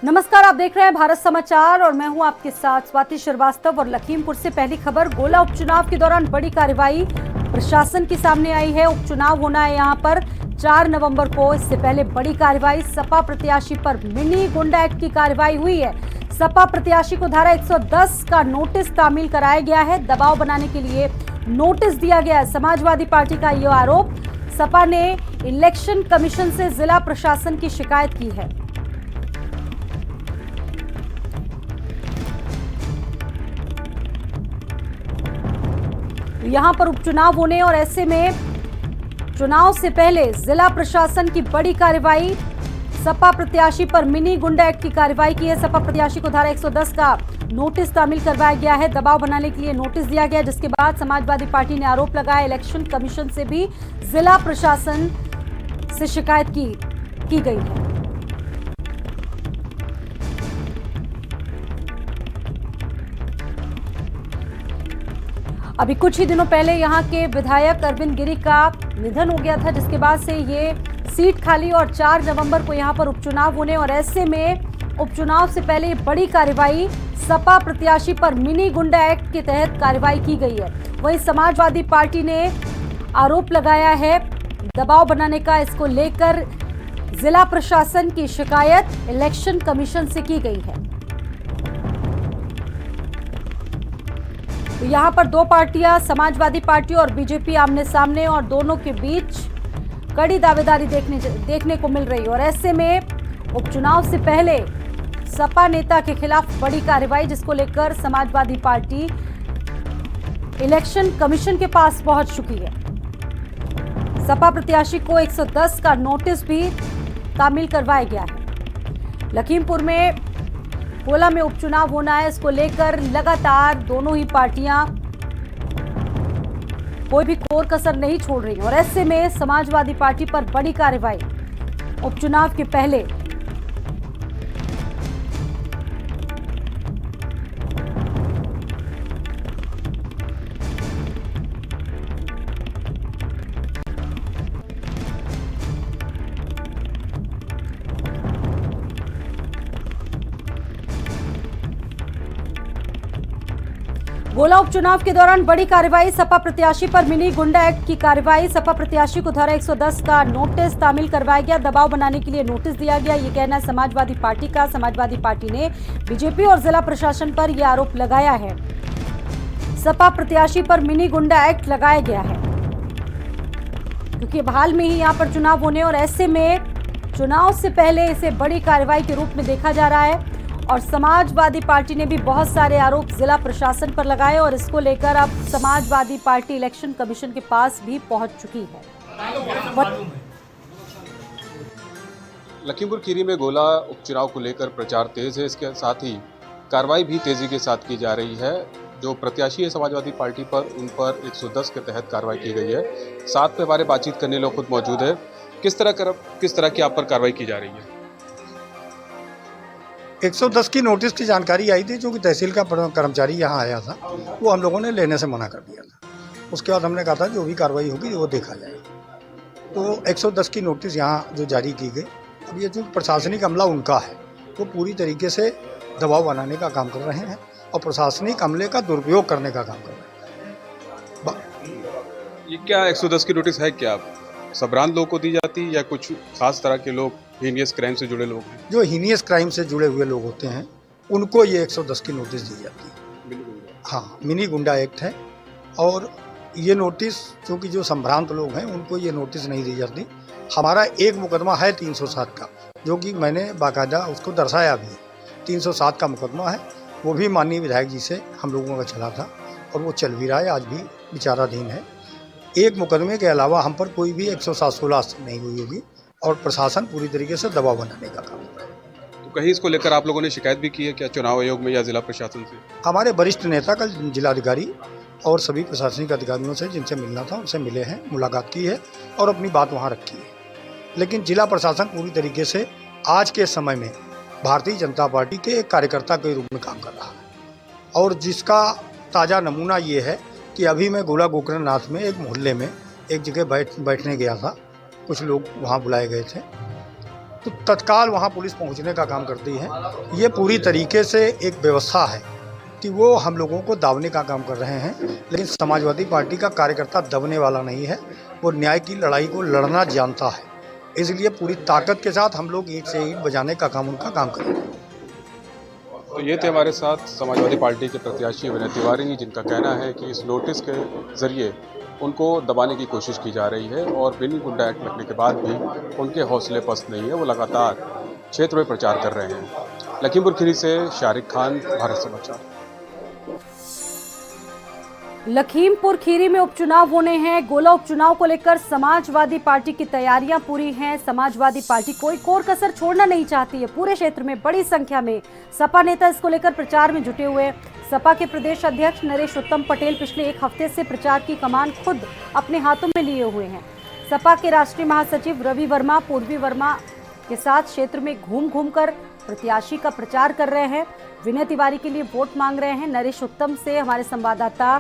नमस्कार, आप देख रहे हैं भारत समाचार और मैं हूं आपके साथ स्वाति श्रीवास्तव। और लखीमपुर से पहली खबर, गोला उपचुनाव के दौरान बड़ी कार्रवाई प्रशासन की सामने आई है। उपचुनाव होना है यहां पर 4 नवंबर को। इससे पहले बड़ी कार्रवाई, सपा प्रत्याशी पर मिनी गुंडा एक्ट की कार्रवाई हुई है। सपा प्रत्याशी को धारा 110 का नोटिस तामील कराया गया है। दबाव बनाने के लिए नोटिस दिया गया है। समाजवादी पार्टी का यह आरोप, सपा ने इलेक्शन कमीशन से जिला प्रशासन की शिकायत की है। यहां पर उपचुनाव होने और ऐसे में चुनाव से पहले जिला प्रशासन की बड़ी कार्रवाई, सपा प्रत्याशी पर मिनी गुंडा एक्ट की कार्रवाई की है। सपा प्रत्याशी को धारा 110 का नोटिस तामील करवाया गया है। दबाव बनाने के लिए नोटिस दिया गया, जिसके बाद समाजवादी पार्टी ने आरोप लगाया इलेक्शन कमीशन से भी जिला प्रशासन से शिकायत की गई है। अभी कुछ ही दिनों पहले यहां के विधायक अरविंद गिरी का निधन हो गया था, जिसके बाद से ये सीट खाली और 4 नवंबर को यहां पर उपचुनाव होने और ऐसे में उपचुनाव से पहले बड़ी कार्रवाई, सपा प्रत्याशी पर मिनी गुंडा एक्ट के तहत कार्रवाई की गई है। वहीं समाजवादी पार्टी ने आरोप लगाया है दबाव बनाने का। इसको लेकर जिला प्रशासन की शिकायत इलेक्शन कमीशन से की गई है। तो यहां पर दो पार्टियां, समाजवादी पार्टी और बीजेपी, आमने सामने और दोनों के बीच कड़ी दावेदारी देखने को मिल रही है। और ऐसे में उपचुनाव से पहले सपा नेता के खिलाफ बड़ी कार्रवाई, जिसको लेकर समाजवादी पार्टी इलेक्शन कमीशन के पास पहुंच चुकी है। सपा प्रत्याशी को 110 का नोटिस भी तामील करवाया गया है। लखीमपुर में गोला में उपचुनाव होना है, इसको लेकर लगातार दोनों ही पार्टियां कोई भी कोर कसर नहीं छोड़ रही और ऐसे में समाजवादी पार्टी पर बड़ी कार्रवाई उपचुनाव के पहले। गोला उपचुनाव के दौरान बड़ी कार्रवाई, सपा प्रत्याशी पर मिनी गुंडा एक्ट की कार्रवाई। सपा प्रत्याशी को धारा 110 का नोटिस तामील करवाया गया। दबाव बनाने के लिए नोटिस दिया गया, ये कहना है समाजवादी पार्टी का। समाजवादी पार्टी ने बीजेपी और जिला प्रशासन पर यह आरोप लगाया है सपा प्रत्याशी पर मिनी गुंडा एक्ट लगाया गया है, क्योंकि हाल में ही यहां पर चुनाव होने और ऐसे में चुनाव से पहले इसे बड़ी कार्रवाई के रूप में देखा जा रहा है। और समाजवादी पार्टी ने भी बहुत सारे आरोप जिला प्रशासन पर लगाए और इसको लेकर अब समाजवादी पार्टी इलेक्शन कमीशन के पास भी पहुंच चुकी है। लखीमपुर खीरी में गोला उपचुनाव को लेकर प्रचार तेज है, इसके साथ ही कार्रवाई भी तेजी के साथ की जा रही है। जो प्रत्याशी है समाजवादी पार्टी पर, उन पर 110 के तहत कार्रवाई की गई है। साथ में हमारे बातचीत करने लोग खुद मौजूद है। किस तरह की आप पर कार्रवाई की जा रही है? 110 की नोटिस की जानकारी आई थी, क्योंकि तहसील का कर्मचारी यहाँ आया था, वो हम लोगों ने लेने से मना कर दिया था। उसके बाद हमने कहा था जो भी कार्रवाई होगी वो देखा जाएगा। तो 110 की नोटिस यहाँ जो जारी की गई, अब ये जो प्रशासनिक अमला उनका है, वो पूरी तरीके से दबाव बनाने का काम कर रहे हैं और प्रशासनिक अमले का दुरुपयोग करने का काम कर रहे हैं। ये क्या 110 की नोटिस है? क्या सबरान लोग को दी जाती है या कुछ खास तरह के लोग, हीनियस क्राइम से जुड़े लोग हैं? जो हीनियस क्राइम से जुड़े हुए लोग होते हैं उनको ये 110 की नोटिस दी जाती है। हाँ, मिनी गुंडा एक्ट है। और ये नोटिस, चूँकि जो संभ्रांत लोग हैं उनको ये नोटिस नहीं दी जाती। हमारा एक मुकदमा है 307 का, जो कि मैंने बाकायदा उसको दर्शाया भी है। 307 का मुकदमा है, वो भी माननीय विधायक जी से हम लोगों का चला था और वो चल भी रहा है, आज भी विचाराधीन है। एक मुकदमे के अलावा हम पर कोई भी 107-16 नहीं हुई होगी और प्रशासन पूरी तरीके से दबाव बनाने का काम कर रहा है। तो कहीं इसको लेकर आप लोगों ने शिकायत भी की है क्या चुनाव आयोग में या जिला प्रशासन से? हमारे वरिष्ठ नेता कल जिलाधिकारी और सभी प्रशासनिक अधिकारियों से जिनसे मिलना था उनसे मिले हैं, मुलाकात की है और अपनी बात वहाँ रखी है। लेकिन जिला प्रशासन पूरी तरीके से आज के समय में भारतीय जनता पार्टी के एक कार्यकर्ता के रूप में काम कर रहा है। और जिसका ताज़ा नमूना ये है कि अभी मैं गोला गोकर्णनाथ में एक मोहल्ले में एक जगह बैठने गया था। कुछ लोग वहाँ बुलाए गए थे। तो तत्काल वहाँ पुलिस पहुँचने का काम करती है। ये पूरी तरीके से एक व्यवस्था है कि वो हम लोगों को दावने का काम कर रहे हैं, लेकिन समाजवादी पार्टी का कार्यकर्ता दबने वाला नहीं है, वो न्याय की लड़ाई को लड़ना जानता है। इसलिए पूरी ताकत के साथ हम लोग ईंट से ईंट बजाने का काम उनका काम करेंगे। तो ये थे हमारे साथ समाजवादी पार्टी के प्रत्याशी विनय तिवारी, जिनका कहना है कि इस नोटिस के जरिए उनको दबाने की कोशिश की जा रही है और मिनी गुंडा एक्ट लगने के बाद भी उनके हौसले पस्त नहीं है। वो लगातार क्षेत्र में प्रचार कर रहे हैं। लखीमपुर खीरी से शारिक खान, भारत समाचार। लखीमपुर खीरी में उपचुनाव होने हैं। गोला उपचुनाव को लेकर समाजवादी पार्टी की तैयारियां पूरी हैं। समाजवादी पार्टी कोई कोर कसर छोड़ना नहीं चाहती है। पूरे क्षेत्र में बड़ी संख्या में सपा नेता इसको लेकर प्रचार में जुटे हुए। सपा के प्रदेश अध्यक्ष नरेश उत्तम पटेल पिछले एक हफ्ते से प्रचार की कमान खुद अपने हाथों में लिए हुए हैं। सपा के राष्ट्रीय महासचिव रवि वर्मा, पूर्वी वर्मा के साथ क्षेत्र में घूम घूम कर प्रत्याशी का प्रचार कर रहे हैं। विनय तिवारी के लिए वोट मांग रहे हैं। नरेश उत्तम से हमारे संवाददाता